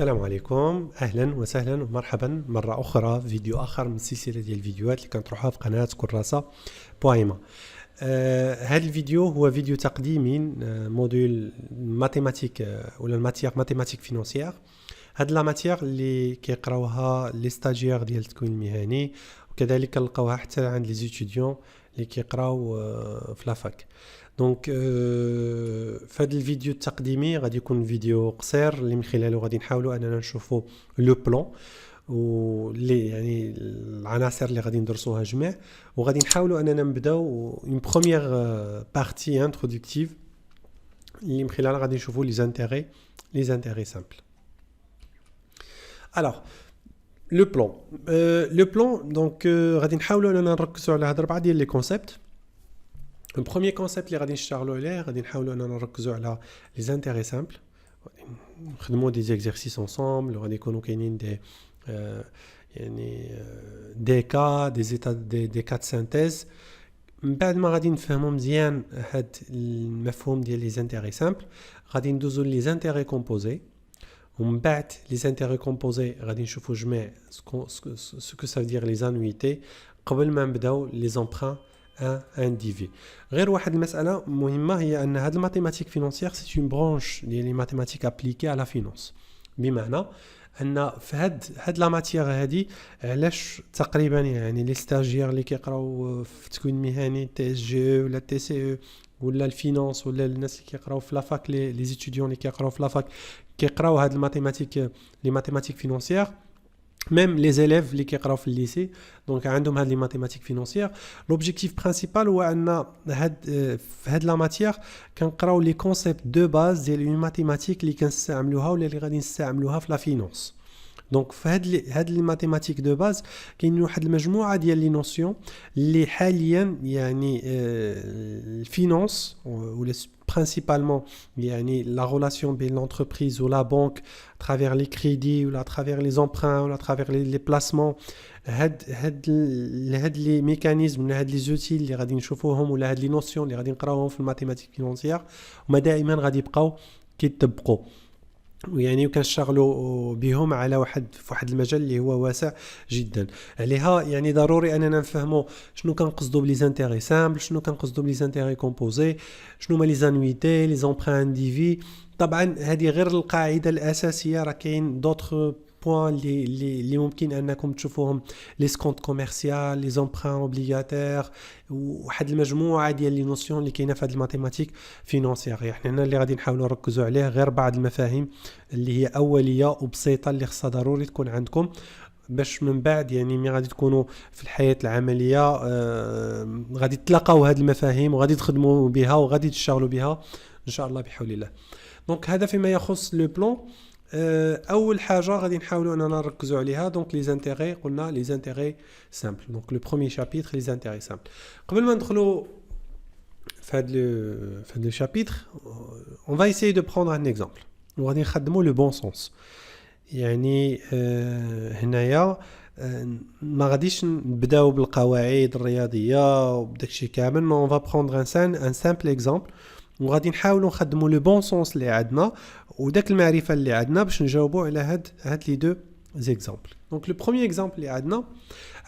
السلام عليكم، اهلا وسهلا ومرحبا مره اخرى في فيديو اخر من سلسله ديال الفيديوهات اللي كنطرحوها في قناه كراسه بويما. هذا الفيديو هو فيديو تقديمي موديول ماتيماتيك ولا الماتيير ماتيماتيك فينونسيير. هاد لا ماتيير اللي كيقراوها لي ستاجير ديال التكوين المهني، وكذلك كنلقاوها حتى عند لي ستوديون اللي كيقراو في لافاك. دونك في هذا الفيديو التقديمي غادي يكون فيديو قصير اللي من خلاله غادي نحاولوا اننا نشوفوا لو بلان واللي يعني العناصر اللي غادي ندرسوها جميع، وغادي نحاولوا اننا نبداو اون بروميير بارتي انتروداكتيف اللي من خلالها غادي نشوفوا لي زانتيري سامبل. الوغ لو بلان دونك غادي نحاولوا اننا نركزوا على هاد 4 ديال لي كونسيبت. البروميير كونسيبت اللي غادي نشتغلوا عليه غادي نحاولوا اننا نركزوا على لي زانتيري سامبل، نخدموا دي زيكزارسيس انصامبل، وغادي يكونوا كاينين دي يعني دي كا دي زيتا دي كات سانتيز. من بعد ما غادي نفهموا مزيان هاد المفهوم ديال لي زانتيري سامبل غادي ندوزو لي زانتيري كومبوزي، ومن بعد لي زانتيري كومبوزي غادي نشوفوا جميع سكو سا دير لي زانويتي قبل ما نبداو لي زامبران ان دي في. غير واحد المساله مهمه هي ان هاد الماتيماتيك فينونسيير سي اون برانش ديال لي ماتيماتيك ابليكي على فينونس، بمعنى ان في هاد لا ماتيير هادي علاش تقريبا يعني لي ستاجير اللي كيقراو في التكوين المهني تي اس جي ولا تي سي او ولا الفينانس ولا الناس اللي كيقراو في لافاك لي ستوديون اللي كيقراو في لافاك كيقراو هاد الماتيماتيك لي ماتيماتيك فينونسيير، même les élèves اللي كيقراو في الليسي دونك عندهم هاد لي ماتيماتيك فينونسيير. لوبجيكتيف برينسيبال هو ان هاد في هاد لا ماتيير كنقراو لي كونسيبت دو باز ديال اون ماتيماتيك اللي كنستعملوها ولا اللي غادي نستعملوها في لا فينانس. دونك في هاد لي ماتيماتيك دو باز كاين واحد المجموعه ديال لي نوسيون اللي حاليا يعني الفينانس ولا principalement يعني la relation بين l'entreprise ou la banque à travers les crédits ou à travers les emprunts ou à travers les placements. هاد لي ميكانيزم ولا هاد لي زوتي اللي غادي نشوفوهم ولا هاد لي نوسيون اللي غادي نقراوهم في الماتيماتيك فينونسيير هما دائما غادي يبقاو كيطبقوا، ويعني وكنشتغلوا بهم على واحد المجال اللي هو واسع جدا. عليها يعني ضروري اننا نفهموا شنو كنقصدوا بلي زانتيري سامبل، شنو كنقصدوا بلي زانتيري كومبوزي، شنو هما لي زانويتي لي زامبران دي في. طبعا هذه غير القاعده الاساسيه، راه كاين دوطخ بوين اللي ممكن انكم تشوفوهم لي سكونت كوميرسيال لي زامبران اوبليغاتير وواحد المجموعه ديال لي نوسيون اللي كاينه في هذه الماتيماتيك فينونسيير. يعني هنا اللي غادي نحاولوا نركزوا عليه غير بعض المفاهيم اللي هي اوليه وبسيطه اللي خصها ضروري تكون عندكم باش من بعد يعني ملي غادي تكونوا في الحياه العمليه غادي تلاقاو هذه المفاهيم وغادي تخدموا بها وغادي تشتغلوا بها ان شاء الله بحول الله. دونك هذا فيما يخص لو بلان. اول حاجه غادي نحاولوا اننا نركزوا عليها دونك لي زانتيري، قلنا لي زانتيري سامبل. دونك لو بروميير شابيتر لي زانتيري سامبل. قبل ما ندخلوا في هذا لو شابيتر on va essayer de prendre un exemple وغادي نخدموا لو بون سونس. يعني هنايا ما غاديش نبداو بالقواعد الرياضيه وبداكشي كامل، نو on va prendre un simple exemple وغادي نحاولوا نخدموا لو بون سونس اللي عندنا وداك المعرفه اللي عندنا باش نجاوبوا على هاد لي دو زيكزامبل. دونك لو بروميير اكزامبل اللي عندنا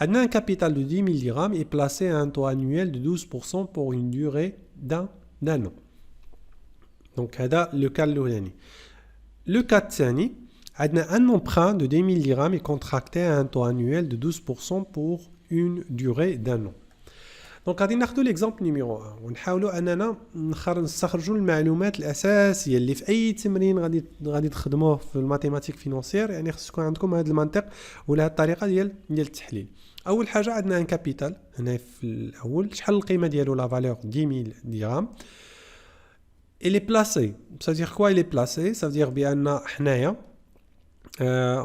un capital de 10 000 dirhams est placé à un taux annuel de 12% pour une durée d'un an. دونك هذا لو كان الاولاني. لو كان الثاني عندنا un emprunt de 10 000 dirhams est contracté à un taux annuel de 12% pour une durée d'un an. دونك غادي ناخذوا ليكزامبل نيميرو 1 ونحاولوا اننا نستخرجوا المعلومات الاساسيه اللي في اي تمرين غادي تخدموه في الماتيماتيك فينونسيير. يعني خص يكون عندكم هذا المنطق ولا هذه الطريقه ديال التحليل. اول حاجه عندنا ان كابيتال هنا في الاول، شحال القيمه ديالو لا فالور 10000 درهم. il est placé, ça veut dire quoi il est placé, ça veut dire بان حنايا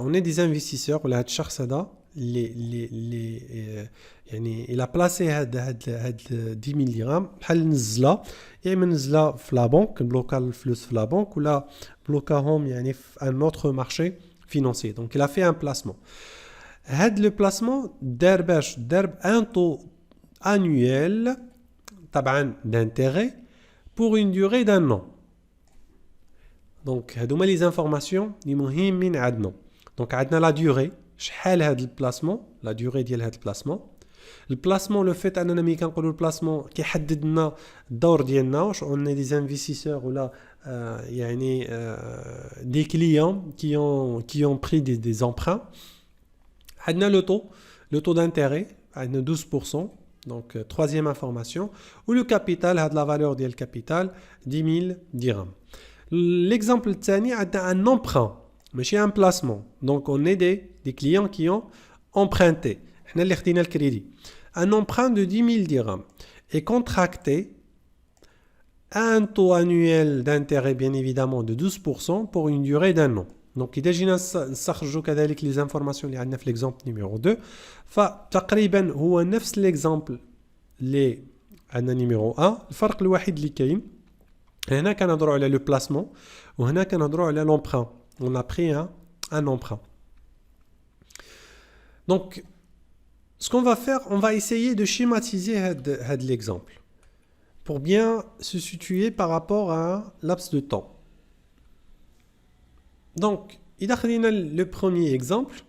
on est des investisseurs ولا هذا الشخص هذا اللي يعني الى بلاسي هاد 10000 درهم بحال نزلها، يا اما نزلها في لا بنك نبلوكا الفلوس في لا بنك ولا بلوكاهم يعني في ان اوتر مارشي فينانسي. دونك الى في ان بلاسمون. هاد لو بلاسمون دار ان طو انويل طبعا دانتيغي pour une durée d'un an. دونك هادو هما لي زانفورماسيون لي مهمين عندنا. دونك عندنا لا ديوري، شحال هاد البلاسمون، لا ديوري ديال هاد البلاسمون. البلاسمون لو فيت اننا ملي كنقولوا البلاسمون كيحدد لنا الدور ديالنا، واش اون دي انفستيسور ولا يعني دي كليون qui ont pris des emprunts. عندنا le taux d'intérêt عندنا 12%. Donc troisième information, ou le capital a de la valeur du capital 10 000 dirhams. L'exemple tani a un emprunt, mais c'est un placement. Donc on est des clients qui ont emprunté. On a le crédit. Un emprunt de 10 000 dirhams est contracté à un taux annuel d'intérêt bien évidemment de 12% pour une durée d'un an. Donc إذا جينا نستخرجوا كذلك les informations اللي عندنا في l'exemple numéro 2 فتقريبا هو نفس l'exemple اللي عندنا numéro 1. الفرق الوحيد اللي كاين هنا كنهضروا على le placement وهنا كنهضروا على l'emprunt. On a pris un emprunt. Donc ce qu'on va faire, on va essayer de schématiser l'exemple pour bien se situer par rapport à un laps de temps. Donc, إذا خدينا le premier exemple،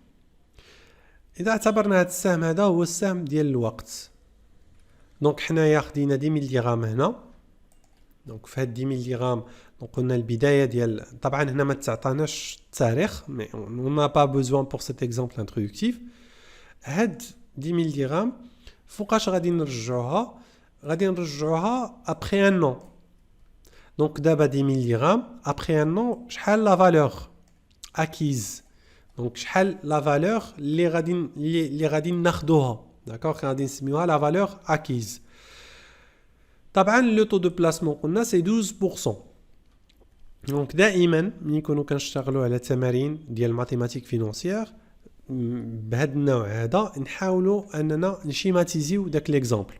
إذا اعتبرنا هذا السهم هذا هو السهم ديال الوقت. دونك حنايا خدينا 10 000 درهم هنا. دونك في هاد 10 000 درهم دونك قلنا البداية ديال، طبعا هنا ما تعطاناش التاريخ، مي on n'a pas besoin pour cet exemple introductif. هاد 10 000 درهم فوقاش غادي نرجعوها؟ غادي نرجعوها après un an. Donc d'abord 10 000 dirhams, après un an, شحال la valeur acquise. Donc شحال la valeur اللي غادي ناخذوها. D'accord, غادي نسميوها la valeur acquise. طبعا le taux de placement قلنا c'est 12%. Donc دائما ملي نكونوا كنشتغلوا على تمارين ديال ماتيماتيك فينانسيير بهذا النوع هذا نحاولوا اننا نشيماتيزيو داك ليكزامبل.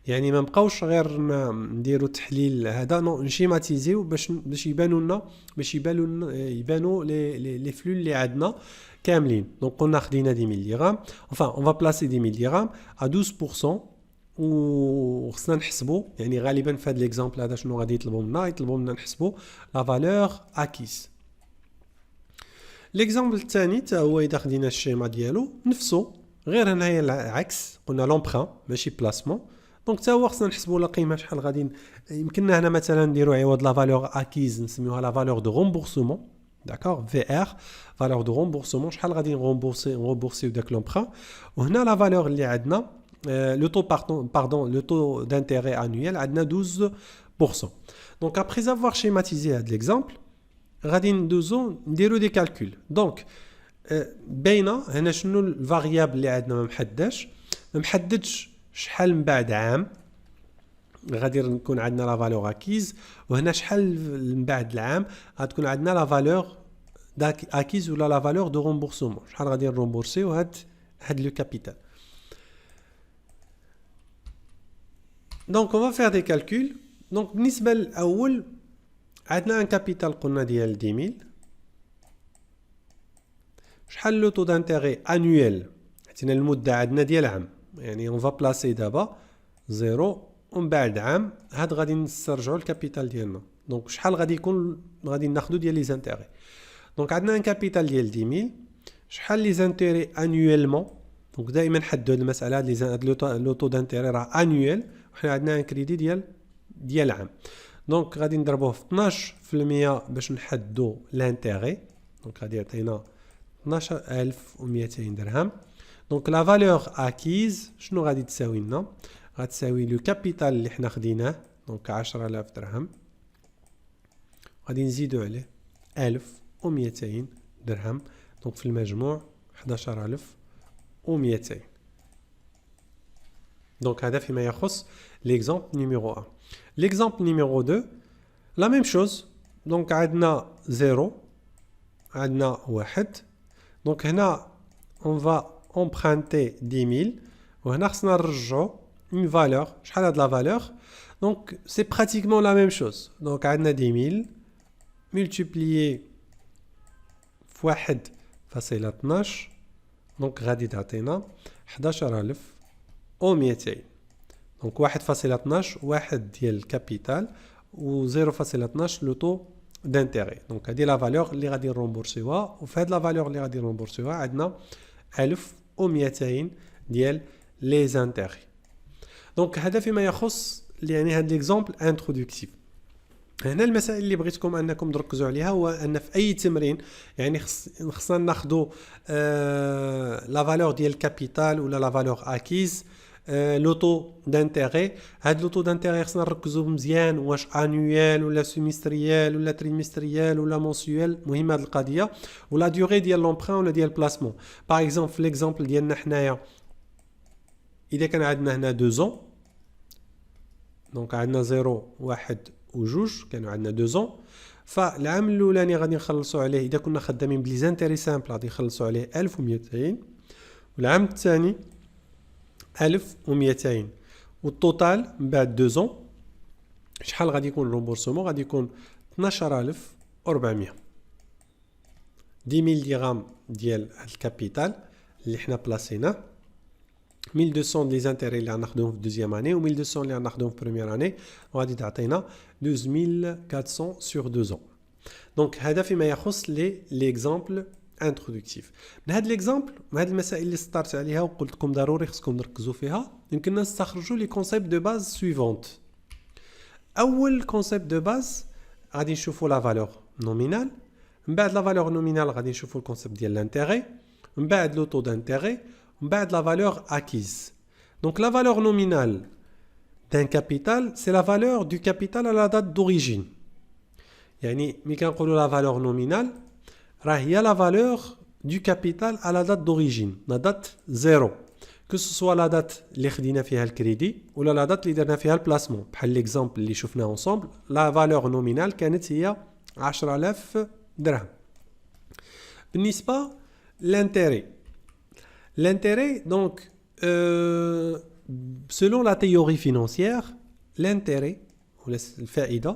يعني ما نبقاوش غير نديروا تحليل هذا، نشيماتيزيو باش يبانوا لي فلو اللي عندنا كاملين. دونك قلنا خدينا 10 000 درهم، enfin on va placer 10 000 dirhams à 12%. وخصنا نحسبوا يعني غالبا في هذا ليكزامبل هذا شنو غادي يطلبوا لنا نحسبوا لا فالور اكيس. ليكزامبل الثاني حتى هو اذا خدينا الشيما ديالو نفسه، غير هنايا العكس، قلنا لومبران ماشي بلاسمون. دونك حتى هو خصنا نحسبوا لا قيمه شحال غادي يمكننا هنا مثلا نديروا عوض لا فالور اكيز نسميوها لا فالور دو رومبورسمون. داكور، في ار فالور دو رومبورسمون، شحال غادي نرومبورسيو داك لومبران. وهنا لا فالور اللي عندنا le taux d'intérêt annuel عندنا 12%. Donc après avoir schématisé l'exemple غادي نديرو دي كالكول. دونك باينه هنا شنو الفاريابل اللي عندنا ما محددش شحال من بعد عام غادي نكون عندنا لا فالور اكيز، وهنا شحال من بعد العام غتكون عندنا لا فالور اكيز ولا لا فالور دو رومبورسمون، شحال غادي نرومبورسيو هاد لو كابيتال. Donc on va faire des calculs. Donc بالنسبة الأول عندنا un capital قلنا ديال 10 000. شحال لو taux d'intérêt annuel؟ عطينا المدة عندنا ديال عام، يعني on va placer دابا 0 ومن بعد عام هاد غادي نسترجعوا الكابيتال ديالنا. دونك شحال غادي يكون غادي ناخذوا ديال لي زانتيغي. دونك عندنا un capital ديال 10 000. شحال لي زانتيغي annuellement؟ دونك دائما نحددوا هاد المسألة، هاد لو taux d'intérêt راه annuel، وحنا عندنا ان كريدي ديال عام. دونك غادي نضربوه في 12% باش نحددوا لانتيغي. دونك غادي يعطينا 12200 درهم. دونك لا فالور اكيز شنو غادي تساوي لنا؟ غتساوي لو كابيتال اللي حنا خديناه، دونك 10000 درهم، غادي نزيدوا عليه 1200 درهم. دونك في المجموع 11200. Donc, هذا فيما يخص l'exemple numéro 1. L'exemple numéro 2, la même chose. Donc, عندنا 0, عندنا 1. Donc, هنا on va emprunter 10 000. وهنا خصنا نرجعوا une valeur. شحال هاد la valeur؟ Donc, c'est pratiquement la même chose. Donc, عندنا 10 000 multiplié في 1.12. Donc, غادي تعطينا 11200. دونك 1.12 واحد ديال الكابيتال و 0.12 لو طو d'intérêt. Donc هذه la valeur اللي غادي نرومبورسيوها وفي هذه la valeur اللي غادي نرومبورسيوها عندنا 1200 ديال les intérêts. دونك هذا فيما يخص يعني هذا ليكزامبل انترودكتيف. هنا المسائل اللي بغيتكم انكم تركزوا عليها هو ان في اي تمرين يعني خصنا ناخذوا لا فالور ديال الكابيتال ولا لا فالور اكيز لوطو دانتيغي. هاد لوطو دانتيغي خصنا نركزوا مزيان واش انويال ولا سيمستريال ولا تريمستريال ولا مونسيوال. مهمه هاد القضيه ولا ديوري ديال لومبران ولا ديال بلاسمون. باغ اكزومبل في ليكزامبل ديالنا حنايا اذا كان عندنا هنا 2 زون دونك عندنا 0 1 وجوج كانوا عندنا 2 زون فالعام الاولاني غادي نخلصوا عليه اذا كنا خدامين بلي زانتيري سامبل غادي نخلصوا عليه 1200 والعام الثاني 1200 والتوتال من بعد 2 زون شحال غادي يكون الرومبورسمون غادي يكون 12400 10000 درهم ديال الكابيتال اللي حنا بلاسيناه 1200 لي زانتيري اللي غناخذوهم في دوزيام اني و 1200 اللي غناخذوهم في بروميير اني وغادي تعطينا 12400 سور 2 زون. دونك هذا فيما يخص لي اكزامبل انترودكتيف. من هذا ليكزامبل من هذه المسائل اللي سطرت عليها وقلت لكم ضروري خصكم تركزوا فيها يمكننا نستخرجوا لي كونسيبت دو باز سويفونت. اول كونسيبت دو باز غادي نشوفوا لا فالور نومينال من بعد لا فالور نومينال غادي نشوفوا الكونسيبت ديال لانتيغي من بعد لو طو دانتيغي من بعد la valeur acquise. Donc la valeur nominale d'un capital, c'est la valeur du capital à la date d'origine. يعني ملي كنقولوا la valeur nominale راه هي la valeur du capital à la date d'origine, la date 0. Que ce soit la date اللي خدينا فيها الكريدي ولا la date اللي درنا فيها البلاسمون. بحال ليكزامبل اللي شفناه ensemble, la valeur nominale كانت هي 10000 درهم. بالنسبة l'intérêt. L'intérêt, donc, selon la théorie financière, l'intérêt, ou le faïda,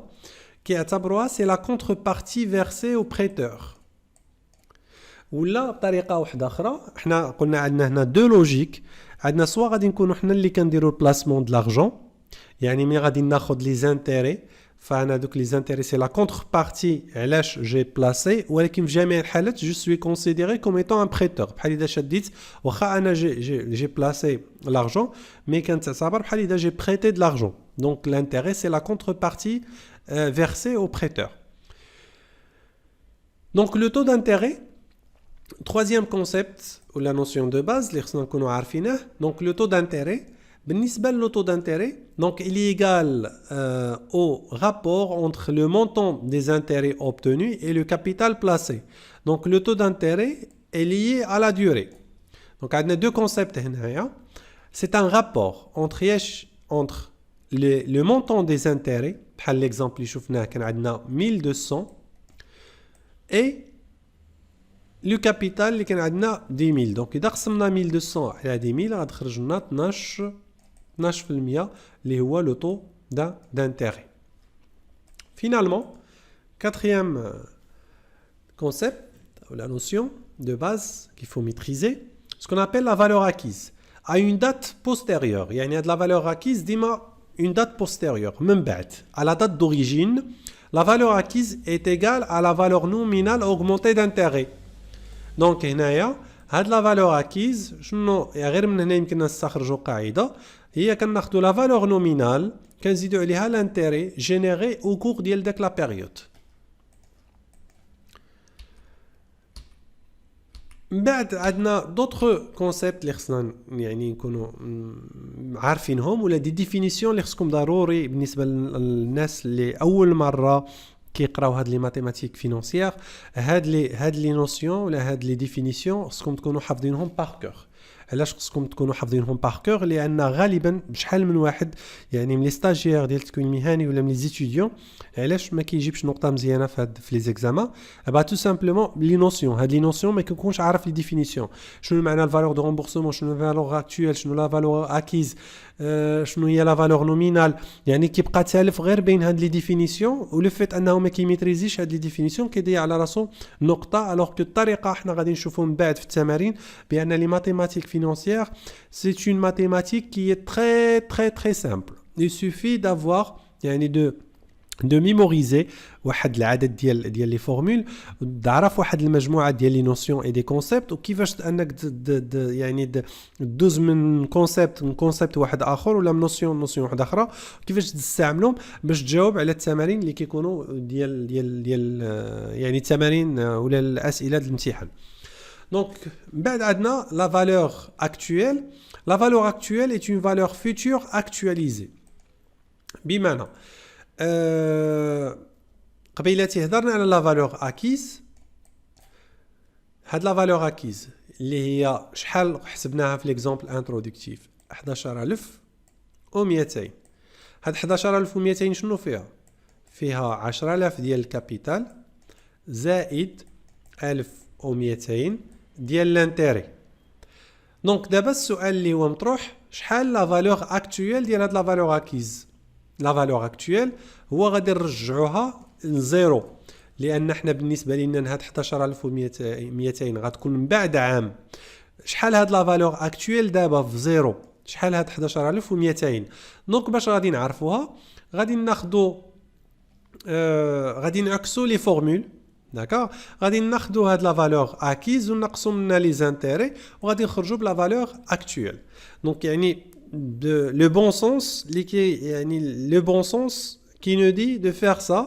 c'est la contrepartie versée au prêteur. Ou là, بطريقة واحدة أخرى, احنا قلنا عندنا هنا deux logiques. عندنا سوا غادي نكونوا حنا اللي كنديروا البلاسمون د l'argent, يعني ملي غادي ناخذ les intérêts, فانا دوك لي زانتيري سي لا كونتربارتي علاش جي بلاسي ولكن في جميع الحالات جو سوي كونسيديري كوم ايتون ان بريتور. بحال اذا شديت واخا انا جي بلاسي لارجون مي كانت تعتبر بحال اذا جي بريتي د لارجون. دونك لانتيري سي لا كونتربارتي versée au prêteur. Donc le taux d'intérêt, troisième concept ou la notion de base اللي خصنا نكونوا عارفينه. Donc le taux d'intérêt بالنسبة le taux d'intérêt, donc il est égal au rapport entre le montant des intérêts obtenus et le capital placé. Donc le taux d'intérêt est lié à la durée. Donc on a deux concepts. C'est un rapport entre le montant des intérêts, par l'exemple qu'on a 1200, et le capital qu'on a 10 000. Donc si on a 1200 à 10 000, on a 12% اللي هو le taux d'intérêt. Finalement, quatrième concept, ou la notion de base qu'il faut maîtriser, ce qu'on appelle la valeur acquise. À une date postérieure, il y a de la valeur acquise, dis-moi une date postérieure, même bête. À la date d'origine, la valeur acquise est égale à la valeur nominale augmentée d'intérêt. Donc, هاد la valeur acquise, شنو غير من هنا يمكن نستخرجوا قاعدة هي كناخذوا la valeur nominale كنزيدوا عليها l'intérêt généré au cours ديال داك la période. من بعد عندنا d'autres concepts اللي خصنا يعني نكونوا عارفينهم ولا دي ديفينيسيون اللي خصكم ضروري بالنسبة للناس اللي أول مرة كيقراو هاد لي ماتيماتيك فينانسيير. هاد لي نوسيون ولا هاد لي ديفينيسيون خصكم تكونوا حافظينهم بار كور. علاش خصكم تكونوا حافظينهم بار كور؟ لان غالبا بشحال من واحد يعني من لي ستاجير ديال التكوين المهني ولا من لي زيتيديون علاش ما كيجيبش نقطه مزيانه في لي زيكزامان با تو سامبلومون لي نوسيون. هاد لي نوسيون ما كيكونش عارف لي ديفينيسيون. شنو معنى الفالور دو رومبورسمون، شنو الفالور اكطويل، شنو لا فالور اكيز، شنو هي لا فالور نومينال. يعني كيبقى تالف غير بين هاد لي ديفينيسيون ولو فيت انه ما كيميتريزيش هاد لي ديفينيسيون كيضيع على راسو نقطه. الوغ كو الطريقه احنا غادي نشوفوا من بعد في التمارين بان لي ماتيماتيك financière, c'est une mathématique qui est très très très simple. Il suffit d'avoir de de mémoriser واحد العدد ديال لي فورمول، تعرف واحد المجموعه ديال لي نوسيون اي دي كونسيبت، وكيفاش انك يعني دوز من كونسيبت واحد اخر ولا من نوسيون واحده اخرى، كيفاش تستعملهم باش تجاوب على التمارين اللي كيكونوا ديال يعني التمارين ولا الاسئله ديال الامتحان. دونك بعد عندنا لا فالور اكطويل. لا فالور اكطويل est une valeur future actualisée. بمعنى قبيلاتي هضرنا على لا فالور اكيز. هاد لا فالور اكيز اللي هي شحال حسبناها في ليكزامبل انترودكتيف 11200. هاد 11200 شنو فيها؟ فيها 10000 ديال الكابيتال زائد 1200 ديال لانتيري. دونك دابا السؤال اللي هو مطروح شحال لا فالور اكطويل ديال هاد لا فالور اكيز. لا فالور اكطويل هو غادي نرجعوها لزيرو، لان حنا بالنسبه لنا هاد 11200 غتكون من بعد عام. شحال هاد لا فالور اكطويل دابا في زيرو؟ شحال هاد 11200؟ دونك باش غادي نعرفوها غادي ناخذوا غادي نعكسوا لي فورمول. داكوغ، غادي ناخذوا هاد لا فالور اكيز ونقصوا منها لي زانتيري وغادي نخرجوا بلا فالور اكطويل. دونك يعني le bon sens le bon sens qui nous dit de faire ça.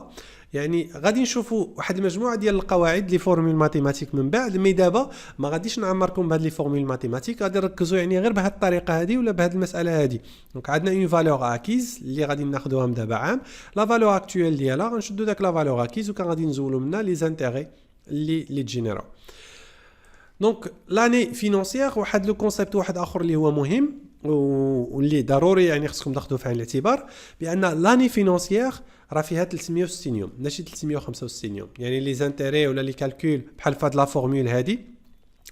يعني غادي نشوفوا واحد المجموعه ديال القواعد لي فورمول ماتيماتيك من بعد، مي دابا ما غاديش نعمركم بهاد لي فورمول ماتيماتيك، غادي نركزوا يعني غير بهاد الطريقه هذه ولا بهاد المساله هذه. دونك عندنا اون فالور اكيز اللي غادي ناخذوها من دابا عام، لا فالور اكطويل ديالها غنشدوا داك لا فالور اكيز وكان غادي نزولوا منها لي زانتيري اللي تجينيرو. دونك لاني فينونسيير واحد لو كونسيبت واحد اخر اللي هو مهم واللي ضروري يعني خصكم تاخذوه في عين الاعتبار، بان لاني فينونسيير راه فيها 360 يوم ماشي 365 يوم. يعني لي زانتيري ولا لي كالكول بحال فهاد لا فورمول هادي،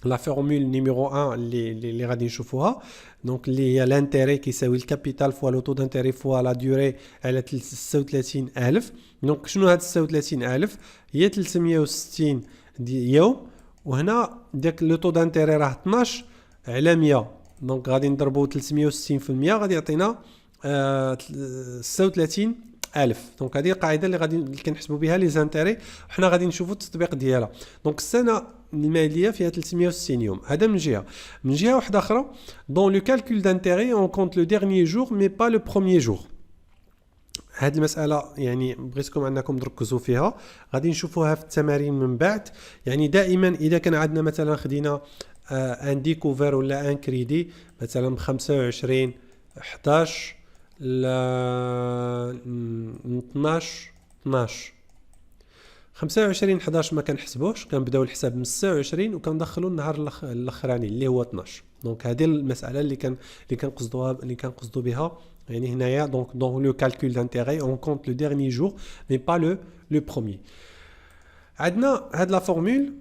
لا فورمول نيميرو 1 اللي غادي نشوفوها، دونك اللي هي لانتيري كيساوي الكابيتال فوا لو طو دانتيري فوا لا دوري على 36000. دونك شنو هاد 36000؟ هي 360 يوم، وهنا داك لو طو دانتيري راه 12 على 100. دونك غادي نضربوا 360% غادي يعطينا 36000. دونك هذه القاعده اللي كنحسبوا بها لي زانتيري، وحنا غادي نشوفوا التطبيق ديالها. دونك السنه الماليه فيها 360 يوم، هذا من جهه. من جهه واحده اخرى دون لو كالكول دانتيري اون كونت لو ديرنيي جور مي با لو بروميير جور. هاد المساله يعني بغيتكم انكم تركزوا فيها، غادي نشوفوها في التمارين من بعد. يعني دائما اذا كان عندنا مثلا خدينا ان ديكوفير ولا ان كريدي مثلا ب 25 11 ل 12 25 11 ما كنحسبوش، كنبداو الحساب من 26 وكندخلوا النهار الاخراني اللي هو 12. دونك هذه المساله اللي كنقصدوا بها يعني هنايا. دونك دون لو كالكول دانتيري اون كونت لو ديرني جور مي با لو بروميير. عندنا هاد لا فورمول.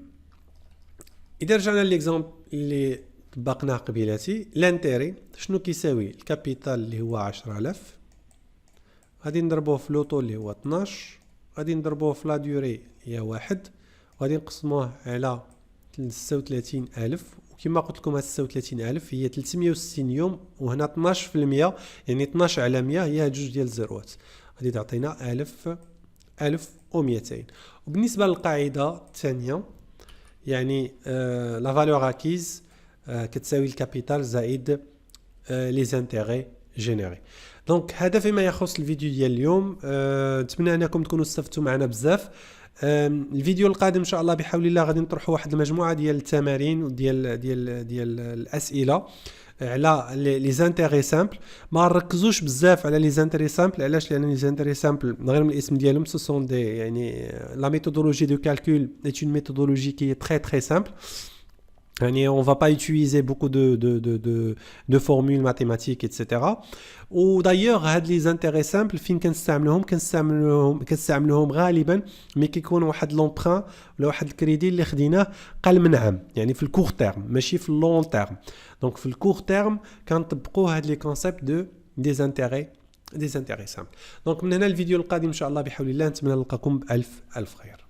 اذا رجعنا ليكزامبل اللي طبقناه قبيلاتي، لانتيري شنو كيساوي؟ الكابيتال اللي هو 10000 غادي نضربوه في لوطو اللي هو 12، غادي نضربوه في لا دوري هي 1، وغادي نقسموه على 36000. وكما قلت لكم هاد 36000 هي 360 يوم، وهنا 12% يعني 12 على 100 هي جوج ديال الزيروات، غادي تعطينا 1200. وبالنسبه للقاعده الثانيه يعني لا فالور اكيز كتساوي الكابيتال زائد لي زانتيري جينيري. دونك هذا فيما يخص الفيديو ديال اليوم. نتمنى انكم تكونوا استفدتوا معنا بزاف. الفيديو القادم ان شاء الله بحول الله غادي نطرحوا واحد المجموعه ديال التمارين وديال الاسئله على لي زانتيري سامبل. ما نركزوش بزاف على لي زانتيري سامبل، علاش؟ لان لي زانتيري سامبل غير من الاسم ديالهم سو سون دي يعني لا ميثودولوجي دو كالكول est une méthodologie qui est très très simple. يعني on va pas utiliser beaucoup de formules mathématiques etc. ودايوغ هاد لي زانتيري سامبل فين كنستعملوهم غالبا مي كيكون واحد لونبران ولا واحد الكريدي اللي خديناه قل من عام، يعني في الكور تيرم ماشي في اللون تيرم. دونك في الكور تيرم كنطبقوا هاد لي كونسيبت دي زانتيري سامبل. دونك من هنا الفيديو القادم ان شاء الله بحول الله نتمنى نلقاكم بألف خير.